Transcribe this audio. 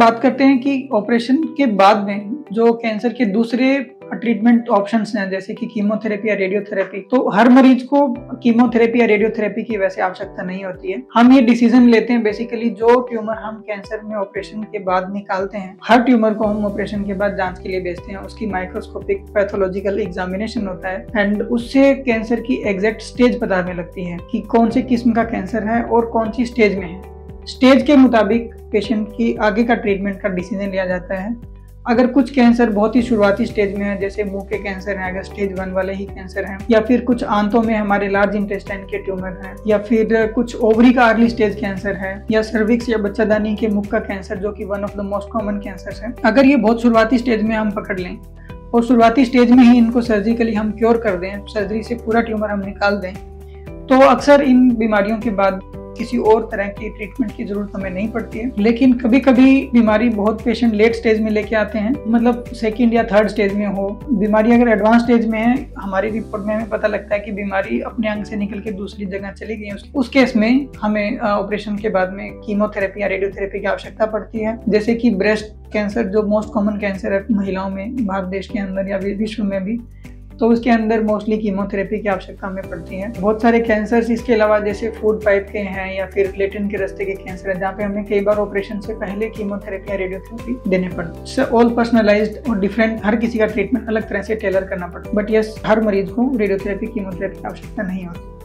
बात करते हैं कि ऑपरेशन के बाद में जो कैंसर के दूसरे ट्रीटमेंट ऑप्शंस हैं, जैसे कि कीमोथेरेपी या रेडियोथेरेपी, तो हर मरीज को कीमोथेरेपी या रेडियोथेरेपी की वैसे आवश्यकता नहीं होती है। हम ये डिसीजन लेते हैं बेसिकली जो ट्यूमर हम कैंसर में ऑपरेशन के बाद निकालते हैं, हर ट्यूमर को हम ऑपरेशन के बाद जांच के लिए भेजते हैं। उसकी माइक्रोस्कोपिक पैथोलॉजिकल एग्जामिनेशन होता है एंड उससे कैंसर की एग्जैक्ट स्टेज पता हमें लगती है कि कौन से किस्म का कैंसर है और कौन सी स्टेज में है। स्टेज के मुताबिक पेशेंट की आगे का ट्रीटमेंट का डिसीजन लिया जाता है। अगर कुछ कैंसर बहुत ही शुरुआती स्टेज में है, जैसे मुंह के कैंसर हैं, अगर स्टेज 1 वाले ही कैंसर हैं, या फिर कुछ आंतों में हमारे लार्ज इंटेस्टाइन के ट्यूमर हैं, या फिर कुछ ओवरी का अर्ली स्टेज कैंसर है, या सर्विक्स या बच्चादानी के मुख का कैंसर जो कि one of the most common cancer है, अगर ये बहुत शुरुआती स्टेज में हम पकड़ लें और शुरुआती स्टेज में ही इनको सर्जिकली हम क्योर कर दें, सर्जरी से पूरा ट्यूमर हम निकाल दें, तो अक्सर इन बीमारियों के बाद किसी और तरह की ट्रीटमेंट की जरूरत हमें नहीं पड़ती है। लेकिन कभी कभी बीमारी बहुत पेशेंट लेट स्टेज में लेके आते हैं, मतलब सेकंड या थर्ड स्टेज में हो। बीमारी अगर एडवांस स्टेज में है, हमारी रिपोर्ट में हमें पता लगता है कि बीमारी अपने अंग से निकल के दूसरी जगह चली गई है, उस केस में हमें ऑपरेशन के बाद में कीमोथेरेपी या रेडियोथेरेपी की आवश्यकता पड़ती है। जैसे कि ब्रेस्ट कैंसर जो मोस्ट कॉमन कैंसर है महिलाओं में भारत देश के अंदर या विश्व में भी, तो उसके अंदर मोस्टली कीमोथेरेपी की आवश्यकता हमें पड़ती है। बहुत सारे कैंसर्स इसके अलावा जैसे फूड पाइप के हैं या फिर लेटेंट के रास्ते के कैंसर है, जहाँ पे हमें कई बार ऑपरेशन से पहले कीमोथेरेपी या रेडियोथेरेपी देने पड़ते हैं। ऑल पर्सनलाइज्ड और डिफरेंट, हर किसी का ट्रीटमेंट अलग तरह से टेलर करना पड़ता है। बट यस, हर मरीज को रेडियोथेरेपी कीमोथेरेपी की आवश्यकता नहीं होती।